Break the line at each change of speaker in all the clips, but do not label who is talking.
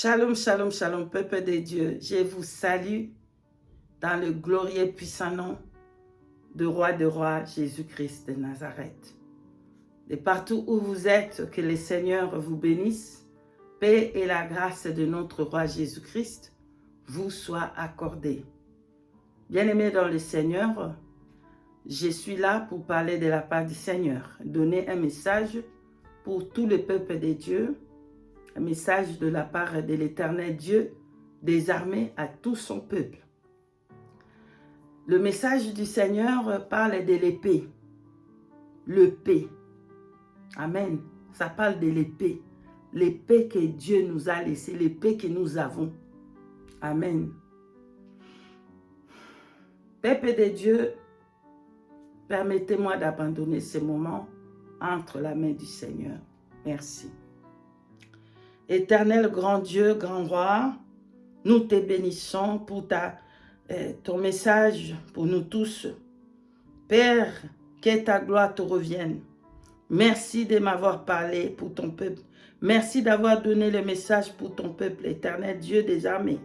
Shalom, shalom, shalom, peuple de Dieu. Je vous salue dans le glorieux et puissant nom de roi, Jésus-Christ de Nazareth. De partout où vous êtes, que le Seigneur vous bénisse. Paix et la grâce de notre roi Jésus-Christ vous soient accordées. Bien-aimés dans le Seigneur, je suis là pour parler de la part du Seigneur, donner un message pour tout le peuple de Dieu, un message de la part de l'Éternel Dieu des armées à tout son peuple. Le message du Seigneur parle de l'épée. L'épée. Amen. Ça parle de l'épée. L'épée que Dieu nous a laissée, l'épée que nous avons. Amen. Peuple de Dieu, permettez-moi d'abandonner ce moment entre la main du Seigneur. Merci. Éternel grand Dieu, grand roi, nous te bénissons pour ton message pour nous tous. Père, que ta gloire te revienne. Merci de m'avoir parlé pour ton peuple. Merci d'avoir donné le message pour ton peuple, éternel Dieu des armées.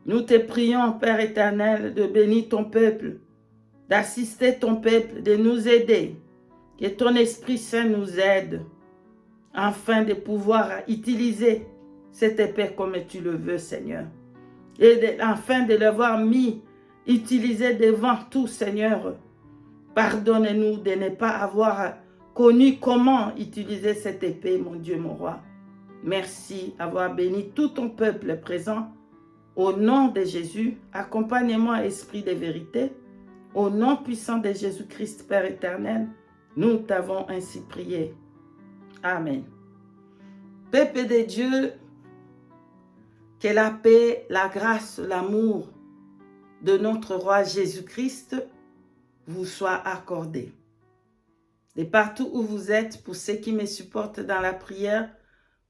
Nous te prions, Père éternel, de bénir ton peuple, d'assister ton peuple, de nous aider. Que ton Esprit Saint nous aide, afin de pouvoir utiliser cette épée comme tu le veux, Seigneur. Et afin de l'avoir utilisé devant tout, Seigneur. Pardonne-nous de ne pas avoir connu comment utiliser cette épée, mon Dieu, mon roi. Merci d'avoir béni tout ton peuple présent. Au nom de Jésus, accompagne-moi, Esprit de vérité. Au nom puissant de Jésus-Christ, Père éternel, nous t'avons ainsi prié. Amen. Peuple de Dieu, que la paix, la grâce, l'amour de notre roi Jésus-Christ vous soit accordé. De partout où vous êtes, pour ceux qui me supportent dans la prière,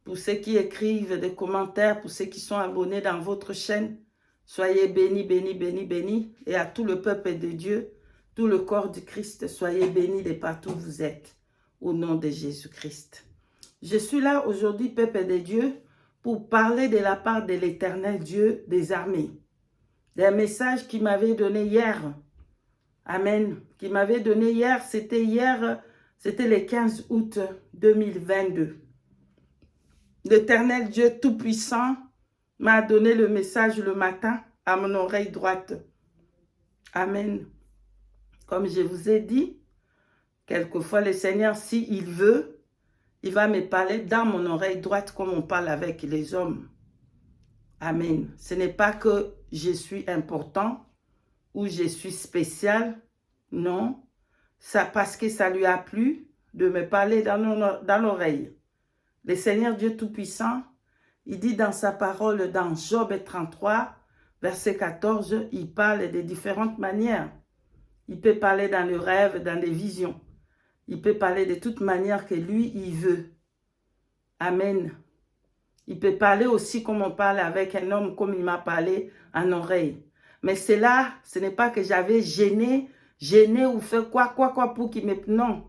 pour ceux qui écrivent des commentaires, pour ceux qui sont abonnés dans votre chaîne, soyez bénis, bénis, bénis, bénis. Et à tout le peuple de Dieu, tout le corps du Christ, soyez bénis de partout où vous êtes, au nom de Jésus-Christ. Je suis là aujourd'hui, peuple de Dieu, pour parler de la part de l'Éternel Dieu des armées. D'un message qu'il m'avait donné hier. Amen. Qu'il m'avait donné hier, c'était le 15 août 2022. L'Éternel Dieu Tout-Puissant m'a donné le message le matin à mon oreille droite. Amen. Comme je vous ai dit, quelquefois le Seigneur, s'il veut, il va me parler dans mon oreille droite comme on parle avec les hommes. Amen. Ce n'est pas que je suis important ou je suis spécial. Non. Ça, parce que ça lui a plu de me parler dans l'oreille. Le Seigneur Dieu Tout-Puissant, il dit dans sa parole, dans Job 33, verset 14, il parle de différentes manières. Il peut parler dans le rêve, dans les visions. Il peut parler de toute manière que lui, il veut. Amen. Il peut parler aussi comme on parle avec un homme, comme il m'a parlé en oreille. Mais cela, ce n'est pas que j'avais gêné ou fait quoi pour qu'il me... Non.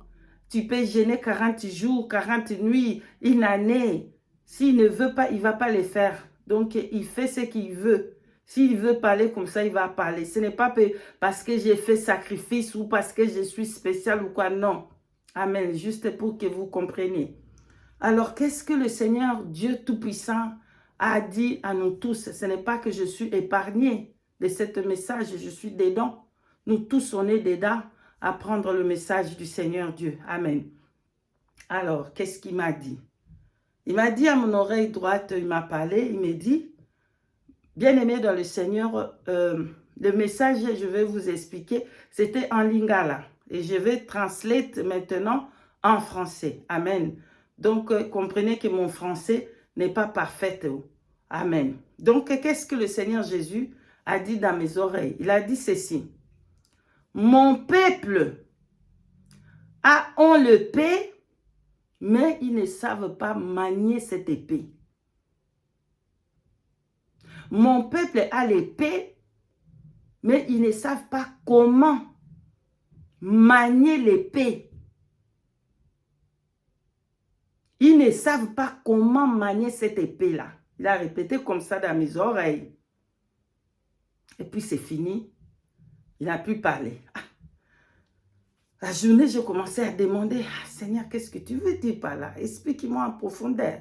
Tu peux gêner 40 jours, 40 nuits, une année. S'il ne veut pas, il ne va pas le faire. Donc, il fait ce qu'il veut. S'il veut parler comme ça, il va parler. Ce n'est pas parce que j'ai fait sacrifice ou parce que je suis spécial ou quoi. Non. Amen. Juste pour que vous compreniez. Alors, qu'est-ce que le Seigneur Dieu Tout-Puissant a dit à nous tous? Ce n'est pas que je suis épargné de ce message. Je suis dedans. Nous tous, on est dedans à prendre le message du Seigneur Dieu. Amen. Alors, qu'est-ce qu'il m'a dit? Il m'a dit à mon oreille droite, il m'a parlé, il m'a dit, bien-aimé dans le Seigneur, le message, je vais vous expliquer, c'était en lingala. Et je vais translate maintenant en français. Amen. Donc, comprenez que mon français n'est pas parfait. Amen. Donc, qu'est-ce que le Seigneur Jésus a dit dans mes oreilles? Il a dit ceci. Mon peuple a l'épée, mais ils ne savent pas manier cette épée. Mon peuple a l'épée, mais ils ne savent pas comment manier l'épée. Ils ne savent pas comment manier cette épée-là. Il a répété comme ça dans mes oreilles. Et puis c'est fini. Il n'a plus parlé. La journée, je commençais à demander, Seigneur, qu'est-ce que tu veux dire par là? Explique-moi en profondeur.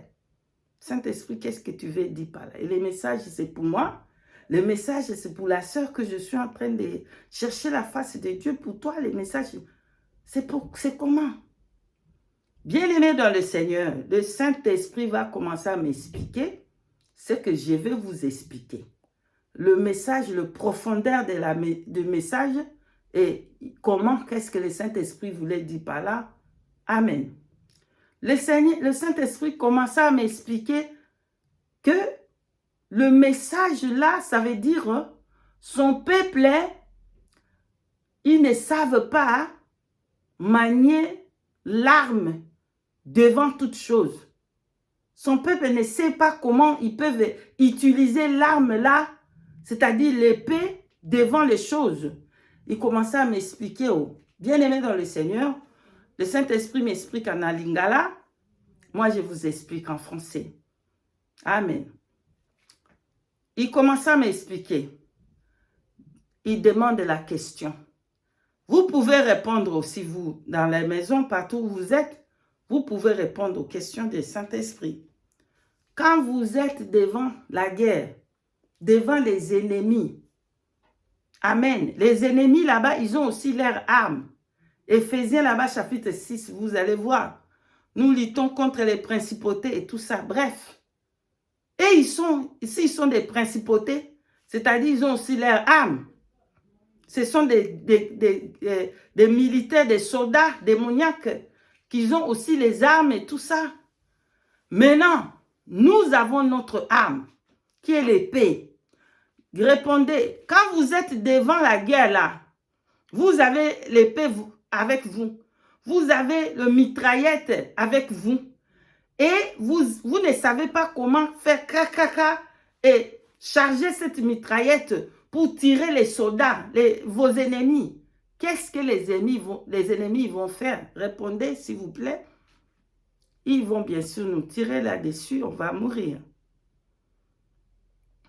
Saint-Esprit, qu'est-ce que tu veux dire par là? Et les messages, c'est pour moi. Le message, c'est pour la sœur que je suis en train de chercher la face de Dieu. Pour toi, les messages, c'est comment? Bien-aimé dans le Seigneur, le Saint-Esprit va commencer à m'expliquer ce que je vais vous expliquer. Le message, le profondeur du message et comment, qu'est-ce que le Saint-Esprit voulait dire par là. Amen. Le Saint-Esprit commença à m'expliquer que le message là, ça veut dire son peuple, ils ne savent pas manier l'arme devant toute chose. Son peuple ne sait pas comment ils peuvent utiliser l'arme là, c'est-à-dire l'épée devant les choses. Il commençait à m'expliquer, bien-aimé dans le Seigneur, le Saint-Esprit m'explique en lingala, moi je vous explique en français. Amen. Il commençait à m'expliquer. Il demande la question. Vous pouvez répondre aussi, vous, dans la maison, partout où vous êtes, vous pouvez répondre aux questions du Saint-Esprit. Quand vous êtes devant la guerre, devant les ennemis, amen, les ennemis là-bas, ils ont aussi leurs armes. Éphésiens là-bas, chapitre 6, vous allez voir. Nous luttons contre les principautés et tout ça, bref. Et s'ils sont des principautés, c'est-à-dire ils ont aussi leurs armes. Ce sont des militaires, des soldats démoniaques qui ont aussi les armes et tout ça. Maintenant, nous avons notre arme, qui est l'épée. Répondez, quand vous êtes devant la guerre là, vous avez l'épée avec vous. Vous avez le mitraillette avec vous. Et vous ne savez pas comment faire caca et charger cette mitraillette pour tirer les soldats, vos ennemis. Qu'est-ce que les ennemis vont faire? Répondez, s'il vous plaît. Ils vont bien sûr nous tirer là-dessus, on va mourir.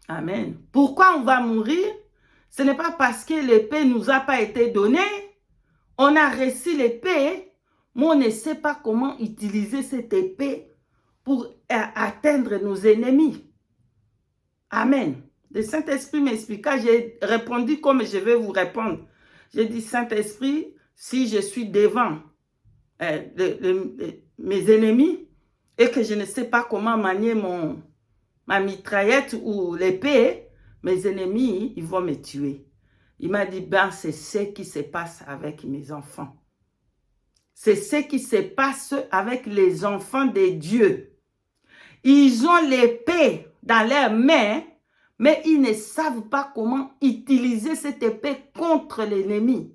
Amen. Pourquoi on va mourir? Ce n'est pas parce que l'épée ne nous a pas été donnée. On a reçu l'épée, mais on ne sait pas comment utiliser cette épée pour atteindre nos ennemis. Amen. Le Saint-Esprit m'expliqua, j'ai répondu comme je vais vous répondre. J'ai dit, Saint-Esprit, si je suis devant mes ennemis et que je ne sais pas comment manier ma mitraillette ou l'épée, mes ennemis, ils vont me tuer. Il m'a dit, ben, c'est ce qui se passe avec mes enfants. C'est ce qui se passe avec les enfants de Dieu. Ils ont l'épée dans leurs mains, mais ils ne savent pas comment utiliser cette épée contre l'ennemi.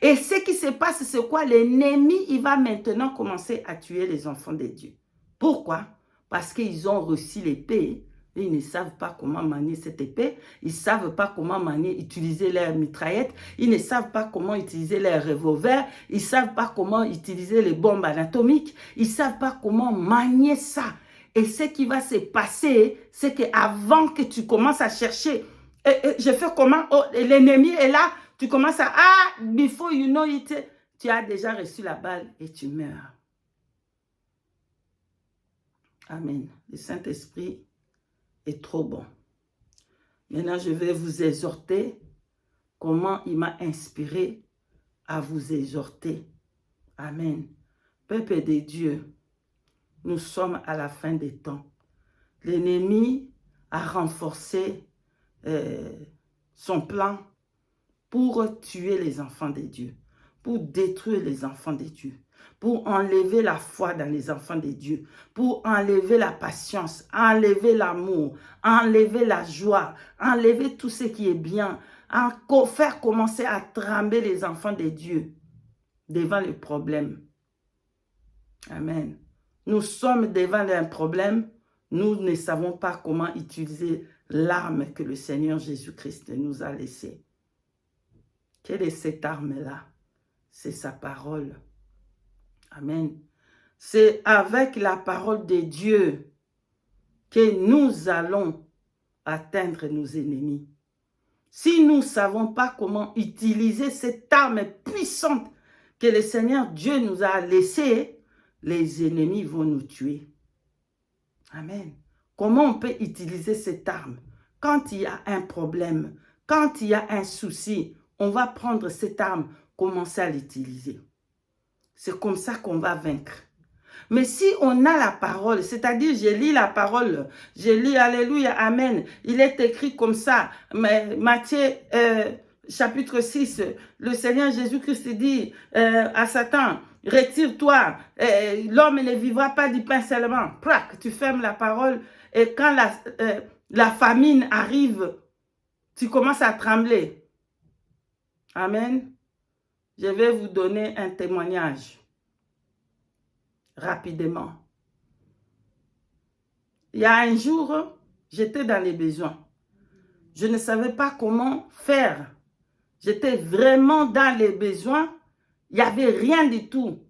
Et ce qui se passe, c'est quoi? L'ennemi, il va maintenant commencer à tuer les enfants de Dieu. Pourquoi? Parce qu'ils ont reçu l'épée. Ils ne savent pas comment manier cette épée. Ils ne savent pas comment utiliser leur mitraillette. Ils ne savent pas comment utiliser leur revolver. Ils ne savent pas comment utiliser les bombes anatomiques. Ils ne savent pas comment manier ça. Et ce qui va se passer, c'est qu'avant que tu commences à chercher, je fais comment? Oh, l'ennemi est là. Tu commences à, before you know it, tu as déjà reçu la balle et tu meurs. Amen. Le Saint-Esprit est trop bon. Maintenant, je vais vous exhorter comment il m'a inspiré à vous exhorter. Amen. Peuple de Dieu, nous sommes à la fin des temps. L'ennemi a renforcé son plan pour tuer les enfants de Dieu, pour détruire les enfants de Dieu, pour enlever la foi dans les enfants de Dieu, pour enlever la patience, enlever l'amour, enlever la joie, enlever tout ce qui est bien, faire commencer à trembler les enfants de Dieu devant le problème. Amen. Nous sommes devant un problème, nous ne savons pas comment utiliser l'arme que le Seigneur Jésus-Christ nous a laissée. Quelle est cette arme-là? C'est sa parole. Amen. C'est avec la parole de Dieu que nous allons atteindre nos ennemis. Si nous ne savons pas comment utiliser cette arme puissante que le Seigneur Dieu nous a laissée, les ennemis vont nous tuer. Amen. Comment on peut utiliser cette arme? Quand il y a un problème, quand il y a un souci, on va prendre cette arme, commencer à l'utiliser. C'est comme ça qu'on va vaincre. Mais si on a la parole, c'est-à-dire je lis la parole, je lis Alléluia, Amen, il est écrit comme ça, Matthieu chapitre 6, le Seigneur Jésus-Christ dit à Satan, retire-toi, l'homme ne vivra pas du pain seulement. Prac, tu fermes la parole et quand la famine arrive, tu commences à trembler. Amen. Je vais vous donner un témoignage. Rapidement. Il y a un jour, j'étais dans les besoins. Je ne savais pas comment faire. J'étais vraiment dans les besoins. Il n'y avait rien du tout.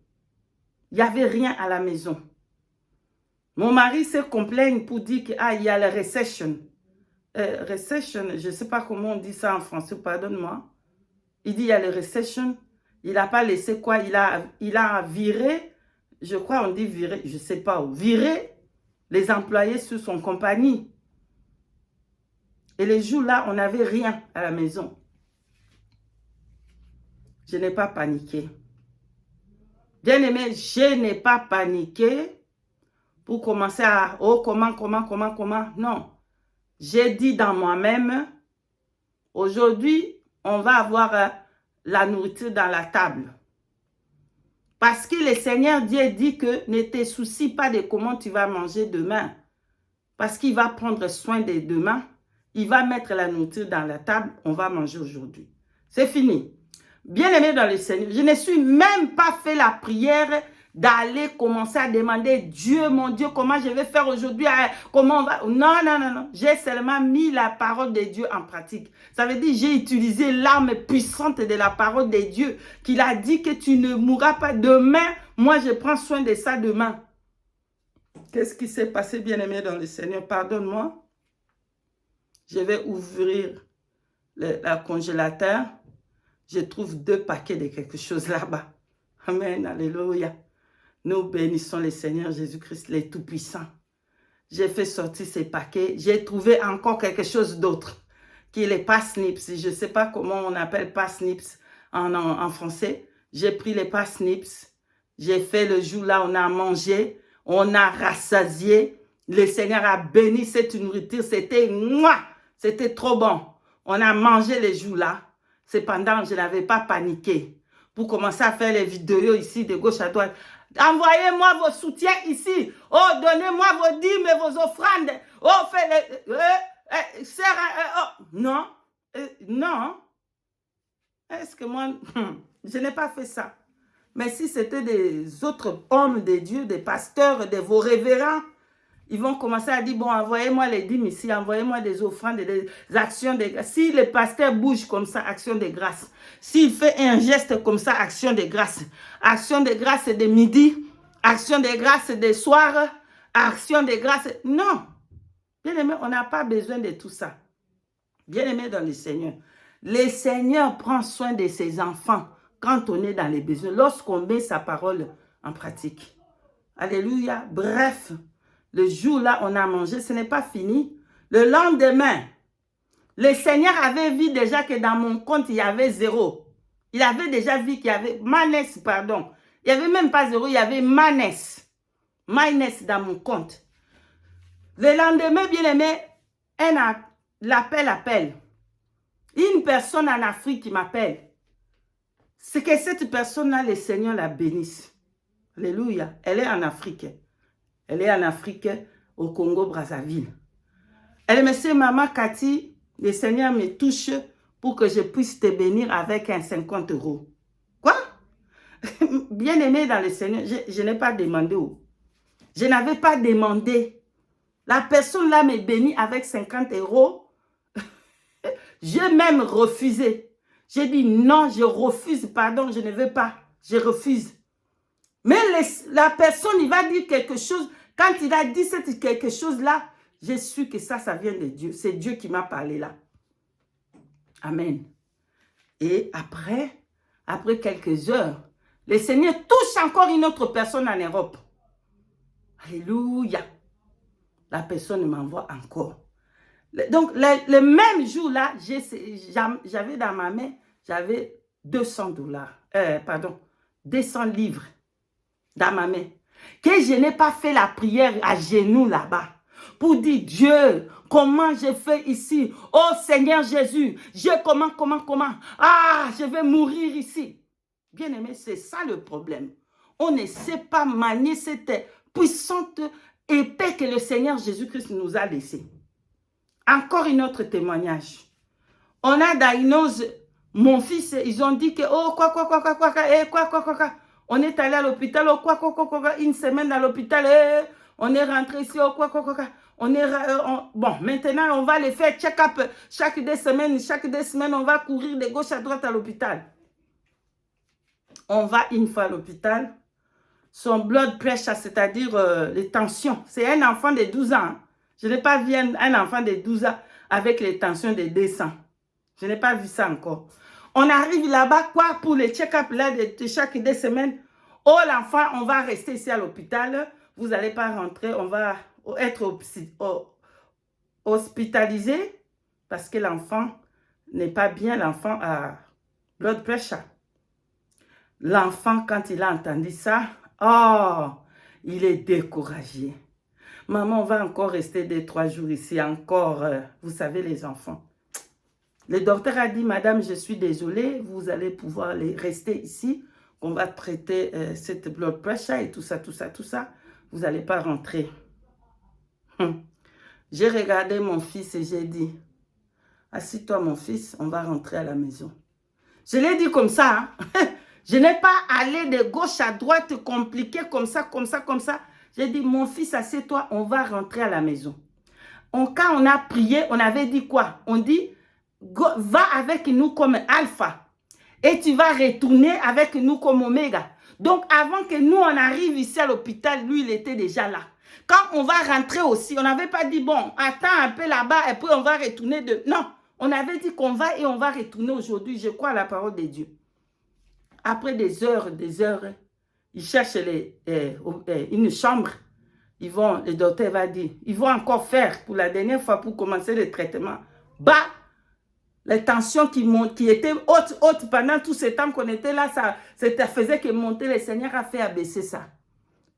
Il n'y avait rien à la maison. Mon mari se complaint pour dire qu'il y a la recession. Recession, je ne sais pas comment on dit ça en français, pardonne-moi. Il dit il y a la recession. Il n'a pas laissé quoi? Il a viré. Je crois on dit virer, je ne sais pas où, virer les employés sur son compagnie. Et les jours-là, on n'avait rien à la maison. Je n'ai pas paniqué. Bien aimé, je n'ai pas paniqué pour commencer à, oh, comment, non. J'ai dit dans moi-même, aujourd'hui, on va avoir la nourriture dans la table. Parce que le Seigneur Dieu dit que ne te soucie pas de comment tu vas manger demain. Parce qu'il va prendre soin de demain. Il va mettre la nourriture dans la table. On va manger aujourd'hui. C'est fini. Bien-aimé dans le Seigneur, je ne suis même pas fait la prière d'aller commencer à demander Dieu, mon Dieu, comment je vais faire aujourd'hui, comment on va... Non. J'ai seulement mis la parole de Dieu en pratique. Ça veut dire j'ai utilisé l'arme puissante de la parole de Dieu qu'il a dit que tu ne mourras pas demain. Moi, je prends soin de ça demain. Qu'est-ce qui s'est passé, bien-aimé dans le Seigneur? Pardonne-moi. Je vais ouvrir le congélateur. Je trouve 2 paquets de quelque chose là-bas. Amen, alléluia. Nous bénissons le Seigneur Jésus-Christ, le Tout-Puissant. J'ai fait sortir ces paquets. J'ai trouvé encore quelque chose d'autre, qui est les parsnips. Je ne sais pas comment on appelle parsnips en français. J'ai pris les parsnips. J'ai fait le jour là, on a mangé, on a rassasié. Le Seigneur a béni cette nourriture. C'était moi, c'était trop bon. On a mangé les jours là. Cependant, je n'avais pas paniqué pour commencer à faire les vidéos ici de gauche à droite. Envoyez-moi vos soutiens ici. Oh, donnez-moi vos dîmes et vos offrandes. Oh, faites-les. Non. Non. Est-ce que moi, je n'ai pas fait ça. Mais si c'était des autres hommes de Dieu, des pasteurs, de vos révérends, ils vont commencer à dire, bon, envoyez-moi les dîmes ici, envoyez-moi des offrandes, des actions de grâce. Si le pasteur bouge comme ça, action de grâce. S'il fait un geste comme ça, action de grâce. Action de grâce de midi, action de grâce de soir, action de grâce. Non. Bien-aimé, on n'a pas besoin de tout ça. Bien-aimé dans le Seigneur. Le Seigneur prend soin de ses enfants quand on est dans les besoins, lorsqu'on met sa parole en pratique. Alléluia. Bref. Le jour là, on a mangé, ce n'est pas fini. Le lendemain, le Seigneur avait vu déjà que dans mon compte, il y avait 0. Il avait déjà vu qu'il y avait manès, pardon. Il n'y avait même pas 0, il y avait manès. Manès dans mon compte. Le lendemain, bien aimé, l'appel appelle. Une personne en Afrique qui m'appelle. C'est que cette personne-là, le Seigneur la bénisse. Alléluia. Elle est en Afrique. Elle est en Afrique, au Congo-Brazzaville. Elle me dit, maman Cathy, le Seigneur me touche pour que je puisse te bénir avec un 50 €. Quoi? Bien-aimé dans le Seigneur, je n'ai pas demandé. Je n'avais pas demandé. La personne là me bénit avec 50 €. J'ai même refusé. J'ai dit non, je refuse, pardon, je ne veux pas. Je refuse. Mais la personne, il va dire quelque chose. Quand il a dit quelque chose là, J'ai su que ça vient de Dieu. C'est Dieu qui m'a parlé là. Amen. Et après quelques heures, le Seigneur touche encore une autre personne en Europe. Alléluia. La personne m'envoie encore. Donc, le même jour-là, j'avais dans ma main, j'avais 200 livres dans ma main. Que je n'ai pas fait la prière à genoux là-bas pour dire, Dieu, comment j'ai fait ici? Oh Seigneur Jésus, comment? Ah, je vais mourir ici. Bien aimé, c'est ça le problème. On ne sait pas manier cette puissante épée que le Seigneur Jésus-Christ nous a laissée. Encore un autre témoignage. On a diagnosé mon fils, ils ont dit que, oh, quoi. On est allé à l'hôpital, oh, quoi, une semaine à l'hôpital, on est rentré ici, oh, quoi. Bon, maintenant, on va les faire check-up chaque 2 semaines, on va courir de gauche à droite à l'hôpital. On va une fois à l'hôpital, son blood pressure, c'est-à-dire les tensions. C'est un enfant de 12 ans. Je n'ai pas vu un enfant de 12 ans avec les tensions de 200. Je n'ai pas vu ça encore. On arrive là-bas, quoi, pour les check-up là de chaque 2 semaines. Oh, l'enfant, on va rester ici à l'hôpital. Vous n'allez pas rentrer, on va être hospitalisé parce que l'enfant n'est pas bien, l'enfant a blood pressure. L'enfant, quand il a entendu ça, oh, il est découragé. Maman, on va encore rester 2-3 jours ici, encore, vous savez, les enfants. Le docteur a dit, madame, je suis désolée, vous allez pouvoir rester ici. On va traiter cette blood pressure et tout ça. Vous n'allez pas rentrer. J'ai regardé mon fils et j'ai dit, assis-toi mon fils, on va rentrer à la maison. Je l'ai dit comme ça. Hein? Je n'ai pas allé de gauche à droite compliqué comme ça. J'ai dit, mon fils, assieds-toi, on va rentrer à la maison. Quand on a prié, on avait dit quoi? On dit, va avec nous comme alpha. Et tu vas retourner avec nous comme oméga. Donc, avant que nous, on arrive ici à l'hôpital, lui, il était déjà là. Quand on va rentrer aussi, on n'avait pas dit, bon, attends un peu là-bas et puis on va retourner de... Non, on avait dit qu'on va et on va retourner aujourd'hui. Je crois à la parole de Dieu. Après des heures, ils cherchent une chambre. Le docteur va dire, ils vont encore faire pour la dernière fois pour commencer le traitement. Bah, les tensions qui étaient hautes pendant tout ce temps qu'on était là, ça faisait que monter. Le Seigneur a fait abaisser ça.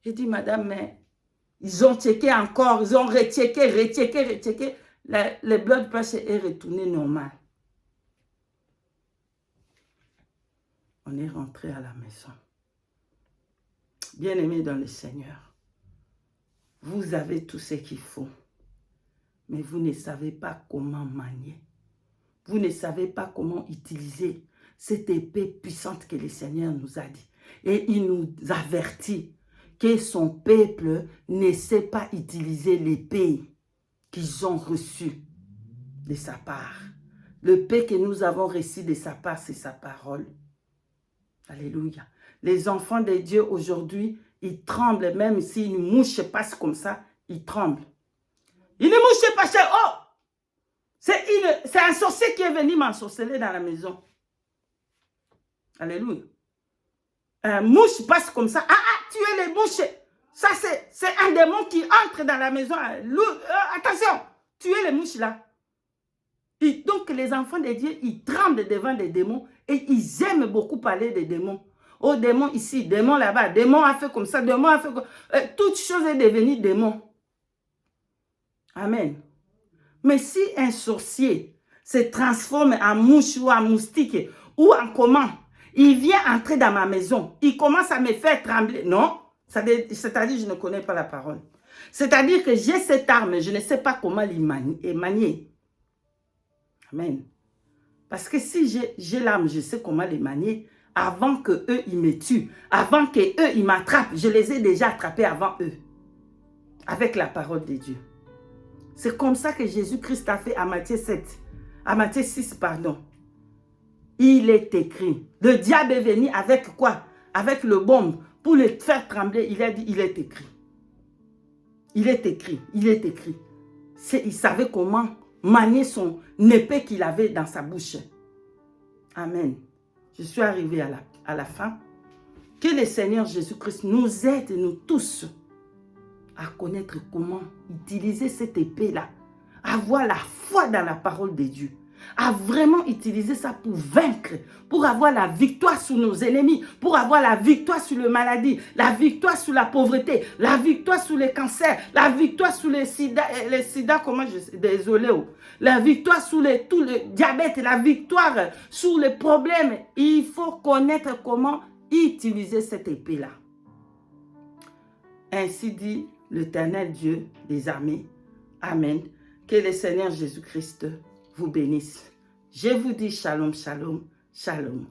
J'ai dit, madame, mais ils ont checké encore, ils ont rechecké. Le blood pressure est retourné normal. On est rentré à la maison. Bien-aimés dans le Seigneur, vous avez tout ce qu'il faut, mais vous ne savez pas comment manier. Vous ne savez pas comment utiliser cette épée puissante que le Seigneur nous a dit. Et il nous avertit que son peuple ne sait pas utiliser l'épée qu'ils ont reçue de sa part. L'épée que nous avons reçue de sa part, c'est sa parole. Alléluia. Les enfants de Dieu aujourd'hui, ils tremblent même si une mouche passe comme ça, ils tremblent. Une mouche passe, oh! C'est un sorcier qui est venu m'ensorceler dans la maison. Alléluia. Un mouche passe comme ça. Tuez les mouches. Ça, c'est un démon qui entre dans la maison. Attention, tuez les mouches là. Et donc, les enfants de Dieu, ils tremblent devant des démons et ils aiment beaucoup parler des démons. Oh, démon ici, démon là-bas, démon a fait comme ça, démon a fait comme ça. Toute chose est devenue démon. Amen. Mais si un sorcier se transforme en mouche ou en moustique ou en comment, il vient entrer dans ma maison, il commence à me faire trembler. Non, c'est-à-dire je ne connais pas la parole. C'est-à-dire que j'ai cette arme, je ne sais pas comment l'y manier. Amen. Parce que si j'ai l'arme, je sais comment les manier avant qu'eux, ils me tuent. Avant qu'eux, ils m'attrapent. Je les ai déjà attrapés avant eux. Avec la parole de Dieu. C'est comme ça que Jésus-Christ a fait à Matthieu 7. À Matthieu 6, pardon. Il est écrit. Le diable est venu avec quoi? Avec le bombe. Pour le faire trembler, il a dit, il est écrit. Il est écrit. Il est écrit. il savait comment manier son épée qu'il avait dans sa bouche. Amen. Je suis arrivée à la fin. Que le Seigneur Jésus-Christ nous aide, nous tous, à connaître comment utiliser cette épée-là, avoir la foi dans la parole de Dieu, à vraiment utiliser ça pour vaincre, pour avoir la victoire sur nos ennemis, pour avoir la victoire sur les maladies, la victoire sur la pauvreté, la victoire sur les cancers, la victoire sur les sida, désolé, la victoire sur tout le diabète, la victoire sur les problèmes. Il faut connaître comment utiliser cette épée-là. Ainsi dit l'Éternel Dieu des armées. Amen. Que le Seigneur Jésus-Christ vous bénisse. Je vous dis shalom, shalom, shalom.